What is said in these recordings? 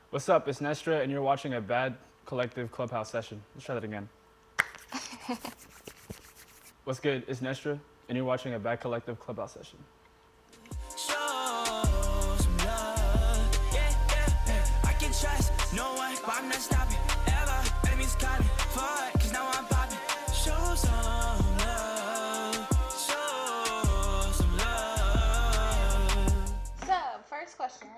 What's up? It's NÄSTRÄ, and you're watching a bad Kollective Clubhouse session. Let's try that again. What's good? It's NÄSTRÄ, and you're watching a bad Kollective Clubhouse session. Show some love, yeah, yeah, yeah. I can trust no one, but I'm not stopping ever. Enemies calling for it, 'cause now I'm popping. Show some love, show some love. So, first question.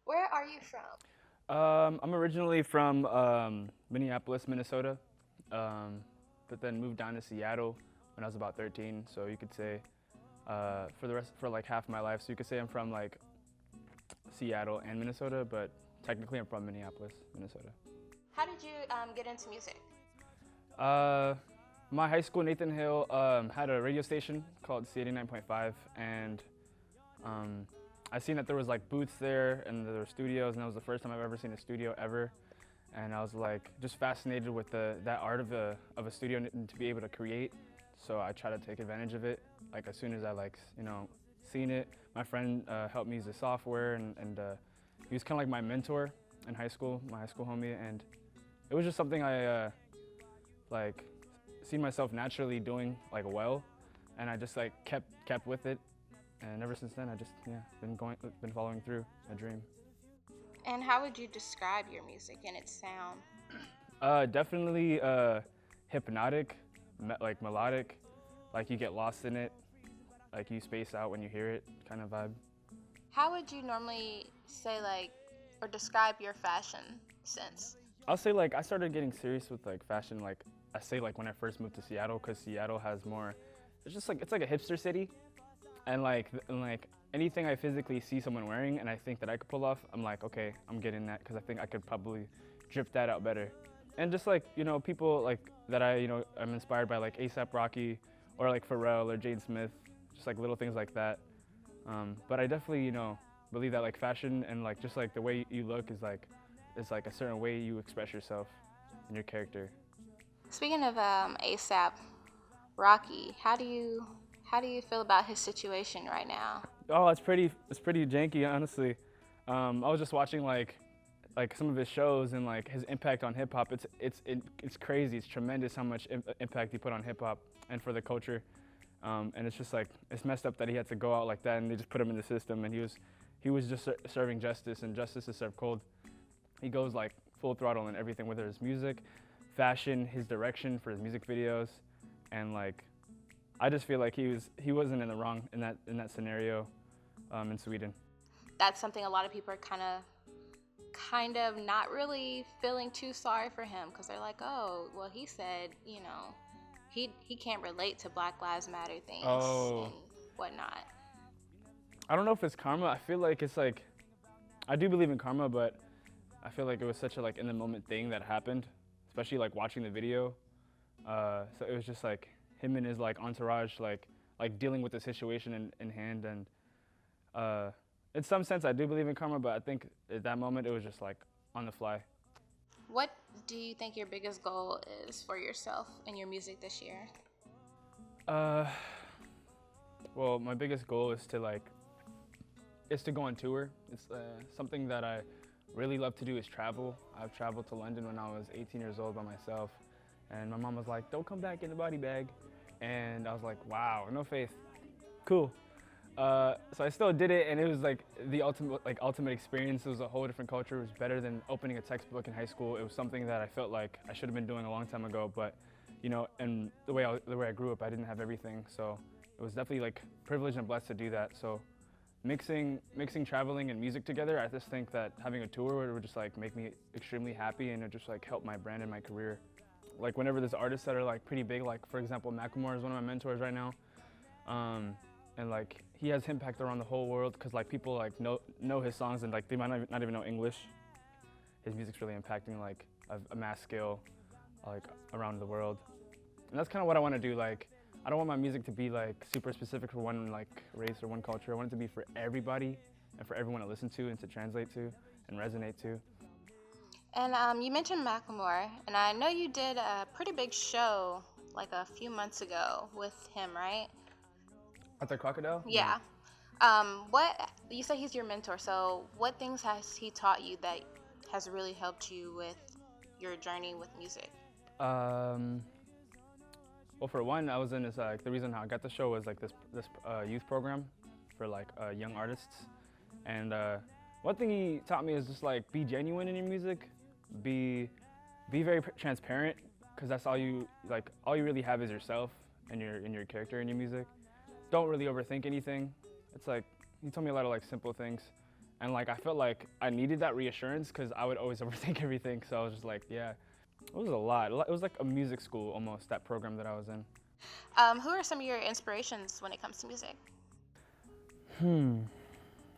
Where are you from? I'm originally from Minneapolis, Minnesota, but then moved down to Seattle when I was about 13. So you could say for like half my life. So you could say I'm from like Seattle and Minnesota, but technically I'm from Minneapolis, Minnesota. How did you get into music? My high school, Nathan Hill, had a radio station called C89.5, and I seen that there was like booths there and there were studios, and that was the first time I've ever seen a studio ever. And I was like just fascinated with that art of a studio and to be able to create. So I tried to take advantage of it. Like as soon as I seen it, my friend helped me use the software, and he was kind of like my mentor in high school, my high school homie, and it was just something I like seen myself naturally doing like well, and I just like kept with it. And ever since then, I just been following through my dream. And how would you describe your music and its sound? Definitely hypnotic, like melodic, like you get lost in it, like you space out when you hear it, kind of vibe. How would you normally say or describe your fashion sense? I'll say like I started getting serious with like fashion, like I say like when I first moved to Seattle, because Seattle has more. It's like a hipster city. And like anything I physically see someone wearing and I think that I could pull off, I'm like, okay, I'm getting that, because I think I could probably drip that out better. And just like, people like that I'm inspired by, like A$AP Rocky or like Pharrell or Jade Smith, just like little things like that. But I definitely, believe that like fashion and like just like the way you look is like a certain way you express yourself and your character. Speaking of A$AP Rocky, how do you feel about his situation right now? Oh, it's pretty janky, honestly. I was just watching like some of his shows and like his impact on hip hop. It's crazy. It's tremendous how much impact he put on hip hop and for the culture. And it's just like it's messed up that he had to go out like that and they just put him in the system. And he was just serving justice, and justice is served cold. He goes like full throttle in everything, whether it's music, fashion, his direction for his music videos, and like. I just feel like he wasn't in the wrong in that scenario in Sweden. That's something a lot of people are kind of not really feeling too sorry for him, because they're like, oh, well, he said, he can't relate to Black Lives Matter things and whatnot. I don't know if it's karma. I feel like it's like, I do believe in karma, but I feel like it was such a like in the moment thing that happened, especially like watching the video. So it was just like him and his like entourage like dealing with the situation in hand, and in some sense I do believe in karma, but I think at that moment it was just like on the fly. What do you think your biggest goal is for yourself and your music this year? Well, my biggest goal is to go on tour. It's something that I really love to do, is travel. I've traveled to London when I was 18 years old by myself, and my mom was like, don't come back in the body bag. And I was like, wow, no faith, cool. So I still did it, and it was like the ultimate experience. It was a whole different culture. It was better than opening a textbook in high school. It was something that I felt like I should have been doing a long time ago, but and the way I grew up, I didn't have everything. So it was definitely like privileged and blessed to do that. So mixing traveling and music together, I just think that having a tour would just like make me extremely happy, and it just like help my brand and my career. Like whenever there's artists that are like pretty big, like for example, Macklemore is one of my mentors right now, and like he has impact around the whole world, because like people like know his songs, and like they might not even know English. His music's really impacting like a mass scale, like around the world, and that's kind of what I want to do. Like I don't want my music to be like super specific for one like race or one culture. I want it to be for everybody and for everyone to listen to and to translate to and resonate to. And you mentioned Macklemore, and I know you did a pretty big show like a few months ago with him, right? At the Crocodile? Yeah. What you say he's your mentor, so what things has he taught you that has really helped you with your journey with music? Well, for one, I was in this, the reason how I got the show was like this youth program for like young artists. And one thing he taught me is just like be genuine in your music, be very transparent, because that's all you really have is yourself and your character in your music. Don't really overthink anything. It's like, he told me a lot of like simple things. And like I felt like I needed that reassurance because I would always overthink everything. So I was just like, yeah, it was a lot. It was like a music school almost, that program that I was in. Who are some of your inspirations when it comes to music?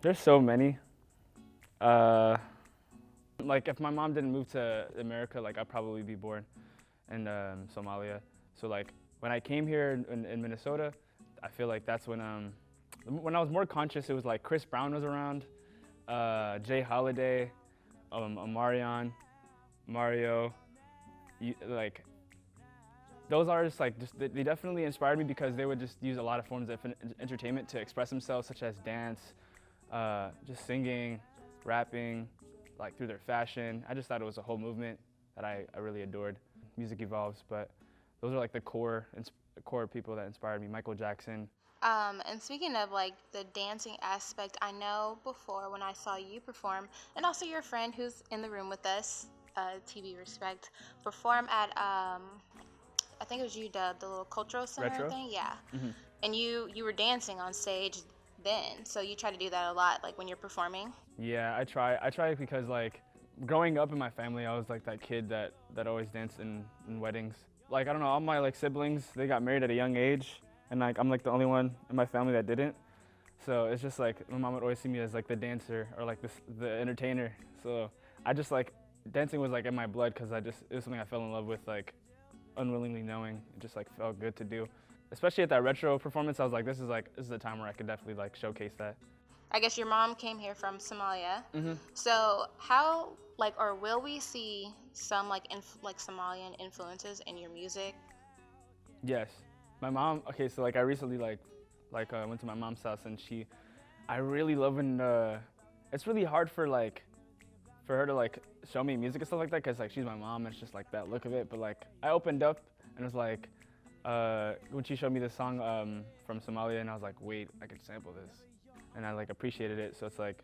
There's so many. Like if my mom didn't move to America, like I'd probably be born in Somalia. So like when I came here in Minnesota, I feel like that's when I was more conscious. It was like Chris Brown was around, Jay Holiday, Omarion, Mario. Like those artists, like they definitely inspired me because they would just use a lot of forms of entertainment to express themselves, such as dance, just singing, rapping, like through their fashion. I just thought it was a whole movement that I really adored. Music evolves, but those are like the core people that inspired me. Michael Jackson. And speaking of like the dancing aspect, I know before when I saw you perform, and also your friend who's in the room with us, TV Respect, perform at I think it was UW, the little cultural center Retro? thing, yeah. Mm-hmm. And you were dancing on stage then, so you try to do that a lot, like when you're performing. Yeah, I try because like growing up in my family, I was like that kid that always danced in weddings. Like I don't know, all my like siblings, they got married at a young age, and like I'm like the only one in my family that didn't. So it's just like my mom would always see me as like the dancer or like the entertainer. So I just like dancing was like in my blood because it was something I fell in love with, like unwillingly knowing. It just like felt good to do. Especially at that retro performance, I was like, this is the time where I could definitely like showcase that. I guess your mom came here from Somalia. Mm-hmm. So how, like, or will we see some like Somalian influences in your music? Yes, my mom. Okay, so like I recently went to my mom's house, and I really love when it's really hard for her to like show me music and stuff like that, because like she's my mom and it's just like that look of it. But like I opened up and it was like when she showed me this song from Somalia, and I was like, wait, I could sample this, and I like appreciated it. So it's like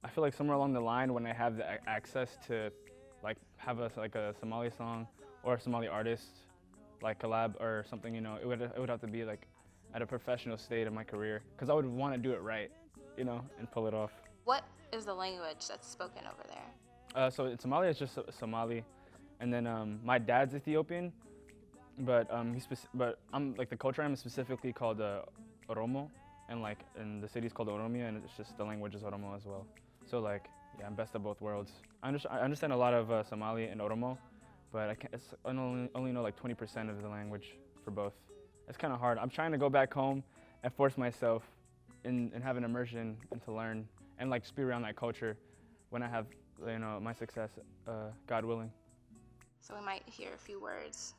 I feel like somewhere along the line, when I have the access to like have a Somali song or a Somali artist like collab or something, it would have to be like at a professional state of my career, because I would want to do it right, and pull it off. What is the language that's spoken over there? So in Somalia, it's just Somali, and then my dad's Ethiopian, but I'm like the culture I'm specifically called Oromo, and the city's called Oromia, and it's just the language is Oromo as well. So like, yeah, I'm best of both worlds. I understand a lot of Somali and Oromo, but I only know like 20% of the language for both. It's kind of hard. I'm trying to go back home and force myself and have an immersion and to learn and like just be around that culture when I have my success, God willing. So we might hear a few words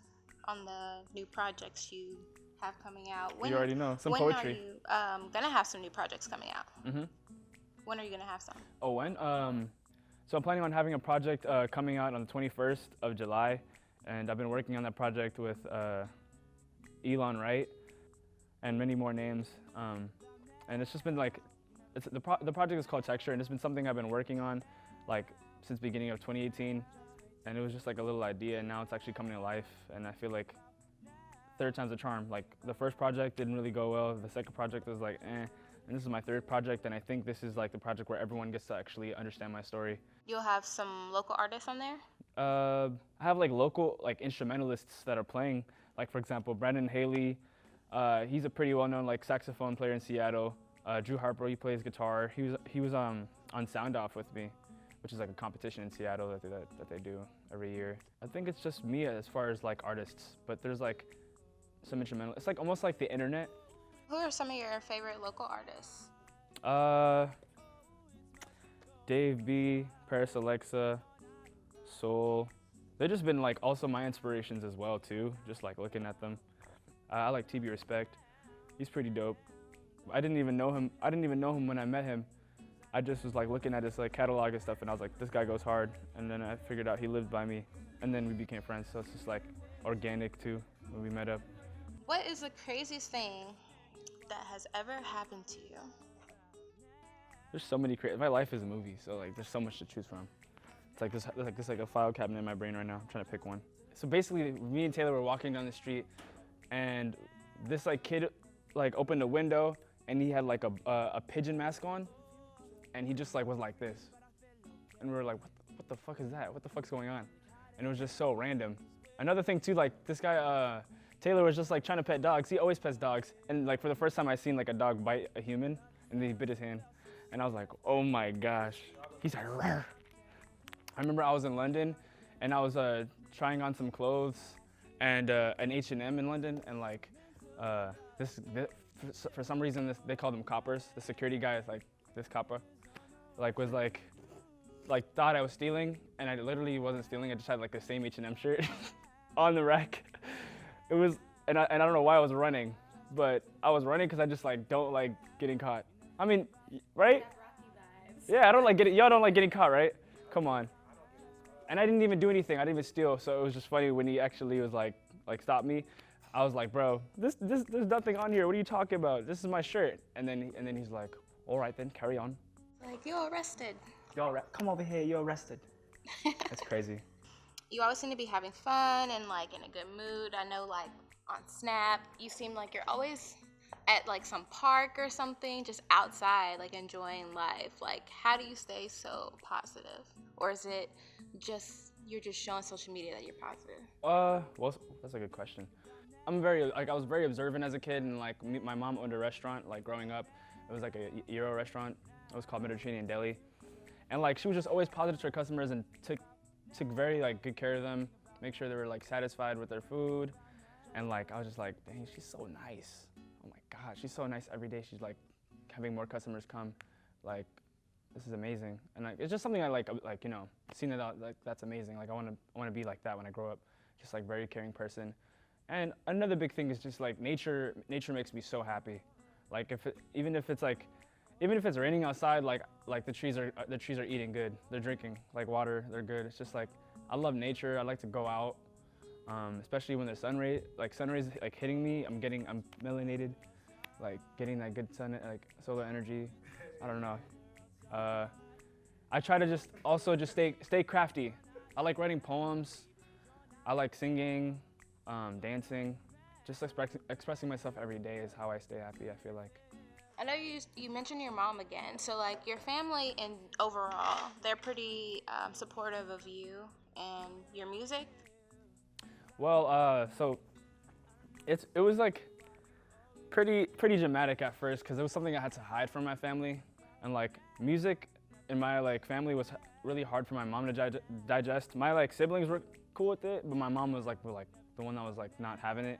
on the new projects you have coming out. You already know, some when poetry. When are you gonna have some new projects coming out? Mm-hmm. When are you gonna have some? Oh, when? So I'm planning on having a project coming out on the 21st of July, and I've been working on that project with Elon Wright and many more names. And it's just been like, the project is called Texture, and it's been something I've been working on like since beginning of 2018, and it was just like a little idea, and now it's actually coming to life, and I feel like third time's a charm. Like the first project didn't really go well, the second project was like and this is my third project, and I think this is like the project where everyone gets to actually understand my story. You'll have some local artists on there? I have like local like instrumentalists that are playing, like for example Brandon Haley, he's a pretty well-known like saxophone player in Seattle. Drew Harper, he plays guitar. He was on Sound Off with me, which is like a competition in Seattle that they do every year. I think it's just me as far as like artists, but there's like some instrumental. It's like almost like the internet. Who are some of your favorite local artists? Dave B, Paris Alexa, Soul. They've just been like also my inspirations as well too, just like looking at them. I like TB Respect. He's pretty dope. I didn't even know him when I met him, I just was like looking at his like catalog and stuff, and I was like, this guy goes hard. And then I figured out he lived by me, and then we became friends. So it's just like organic too when we met up. What is the craziest thing that has ever happened to you? There's so many my life is a movie, so like there's so much to choose from. It's like this like a file cabinet in my brain right now. I'm trying to pick one. So basically, me and Taylor were walking down the street, and this like kid like opened a window, and he had like a pigeon mask on, and he just like was like this, and we were like, what the fuck is that? What the fuck's going on? And it was just so random. Another thing too, like this guy Taylor was just like trying to pet dogs. He always pets dogs, and like for the first time I seen like a dog bite a human, and then he bit his hand, and I was like, oh my gosh. He's like, rare. I remember I was in London, and I was trying on some clothes, and an H&M in London, and like for some reason they called them coppers. The security guy is like this copper, like was like thought I was stealing, and I literally wasn't stealing. I just had like the same H&M shirt on the rack. It was, and I don't know why I was running, but I was running because I just like don't like getting caught. I mean, right? Yeah, I don't like getting. Y'all don't like getting caught, right? Come on. And I didn't even do anything. I didn't even steal. So it was just funny when he actually was like stop me. I was like, bro, there's nothing on here. What are you talking about? This is my shirt. And then he's like, all right then, carry on. Like, you're arrested. Come over here. You're arrested. That's crazy. You always seem to be having fun and like in a good mood. I know like on Snap, you seem like you're always at like some park or something, just outside, like enjoying life. Like, how do you stay so positive? Or is it just you're just showing social media that you're positive? Well, that's a good question. I was very observant as a kid, and like my mom owned a restaurant like growing up. It was like a Euro restaurant. It was called Mediterranean Deli, and like she was just always positive to her customers and took very like good care of them, make sure they were like satisfied with their food, and like I was just like, dang, she's so nice. Oh my God, she's so nice every day. She's like having more customers come, like this is amazing. And like it's just something I like you know, seeing it out, like that's amazing. Like I want to be like that when I grow up, just like very caring person. And another big thing is just like nature makes me so happy. Like even if it's raining outside, like the trees are eating good. They're drinking like water. They're good. It's just like I love nature. I like to go out, especially when the sun rays like hitting me. I'm melanated, like getting that good sun like solar energy. I don't know. I try to just stay crafty. I like writing poems. I like singing, dancing. Just expressing myself every day is how I stay happy, I feel like. I know you mentioned your mom again. So like your family and overall, they're pretty supportive of you and your music? Well, so it was like pretty dramatic at first because it was something I had to hide from my family, and like music in my like family was really hard for my mom to digest. My like siblings were cool with it, but my mom was like the one that was like not having it.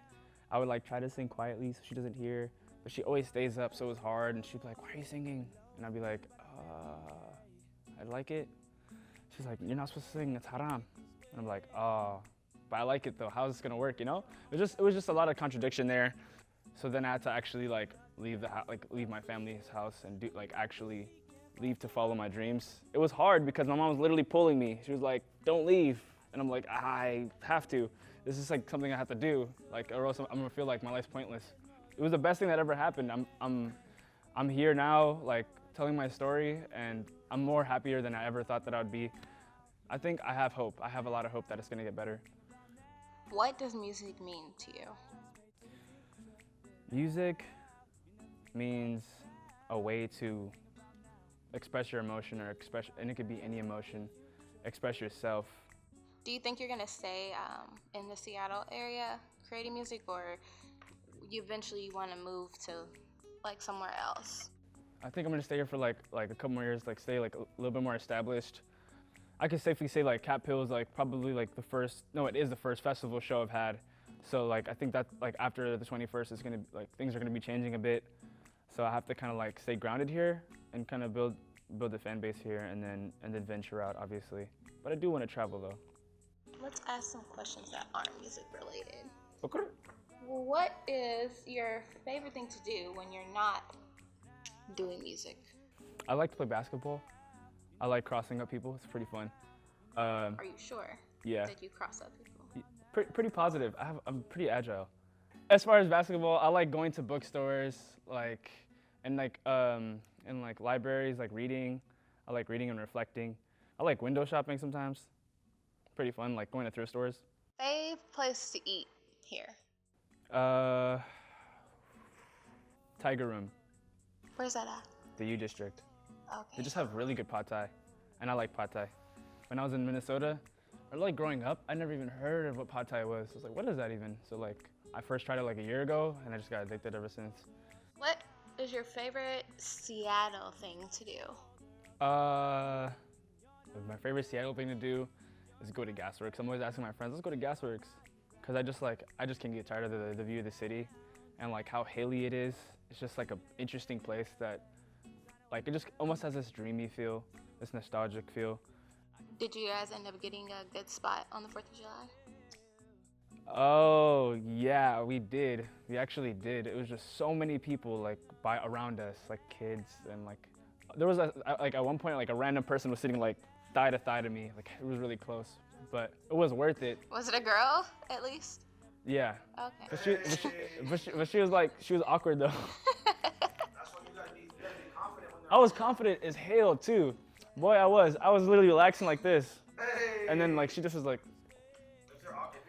I would like try to sing quietly so she doesn't hear, but she always stays up, so it was hard. And she'd be like, "Why are you singing?" And I'd be like, "I like it." She's like, "You're not supposed to sing. It's haram." And I'm like, "Oh, but I like it though. How's this gonna work?" You know? It was just a lot of contradiction there. So then I had to actually like leave my family's house and actually leave to follow my dreams. It was hard because my mom was literally pulling me. She was like, "Don't leave," and I'm like, "I have to. This is like something I have to do. Like, or else I'm gonna feel like my life's pointless." It was the best thing that ever happened. I'm here now, like telling my story, and I'm more happier than I ever thought that I would be. I think I have hope. I have a lot of hope that it's gonna get better. What does music mean to you? Music means a way to express your emotion, and it could be any emotion. Express yourself. Do you think you're gonna stay in the Seattle area creating music, or you eventually want to move to like somewhere else? I think I'm gonna stay here for like a couple more years, like stay like a little bit more established. I could safely say like Cat Pill is like probably like it is the first festival show I've had. So like I think that like after the 21st is gonna like things are gonna be changing a bit. So I have to kind of like stay grounded here and kind of build the fan base here, and then venture out, obviously. But I do want to travel though. Let's ask some questions that aren't music related. Okay. What is your favorite thing to do when you're not doing music? I like to play basketball. I like crossing up people. It's pretty fun. Are you sure? Yeah. Did you cross up people? Pretty positive. I'm pretty agile. As far as basketball, I like going to bookstores, like, and like in like libraries, like reading. I like reading and reflecting. I like window shopping sometimes. Pretty fun, like going to thrift stores. Fave place to eat here. Tiger Room, Where's that at? the U District. They Okay. just have really good pad thai, and I like pad thai. When I was in Minnesota, or like growing up, I never even heard of what pad thai was. I was like, what is that even? So like, I first tried it like a year ago, and I just got addicted ever since. What is your favorite Seattle thing to do? My favorite Seattle thing to do is go to Gasworks. I'm always asking my friends, let's go to Gasworks. Cause I just can't get tired of the view of the city and like how hilly it is. It's just like an interesting place that like it just almost has this dreamy feel, this nostalgic feel. Did you guys end up getting a good spot on the 4th of July? Oh yeah, we did. We actually did. It was just so many people like around us, like kids, and like there was like at one point like a random person was sitting like thigh to thigh to me. Like it was really close, but it was worth it. Was it a girl, at least? Yeah. Okay. But she was like she was awkward though. That's why you gotta be confident when they're I was confident as hell too. Boy, I was literally relaxing like this, Hey! and then like she just was like, If they're awkward,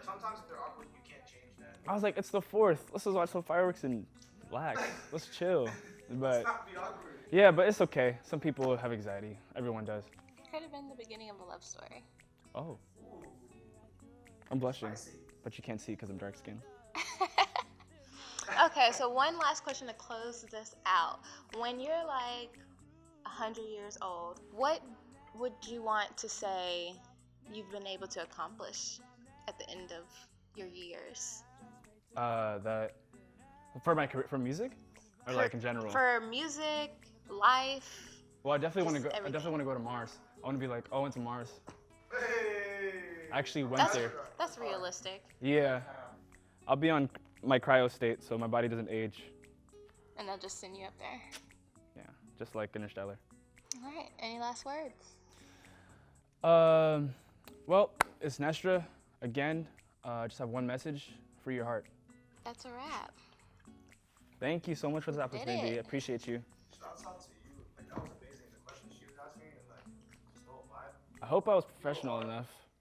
sometimes if they're awkward, you can't change that. I was like, it's the 4th. Let's just watch some fireworks and relax. Let's chill. But Not be awkward. yeah, but it's okay. Some people have anxiety. Everyone does. Could have been the beginning of a love story. Oh. I'm blushing, but you can't see because I'm dark skinned. Okay, so one last question to close this out. When you're like 100 years old, what would you want to say you've been able to accomplish at the end of your years? That for my career, for music, or like in general. For music, life. Well, I definitely want to go. just I definitely want to go to Mars. I want to be like, oh, I went to Mars. Hey! I actually went That's there. that's realistic. Yeah. I'll be on my cryo state, so my body doesn't age. And they'll just send you up there. Yeah, just like Interstellar. All right. Any last words? Well, it's NÄSTRÄ again. I just have one message: free your heart. That's a wrap. Thank you so much for this Did opportunity. I it. appreciate you. Shouts out to you. Like, that was amazing. The questions she was asking and like, just the whole vibe. I hope I was professional enough.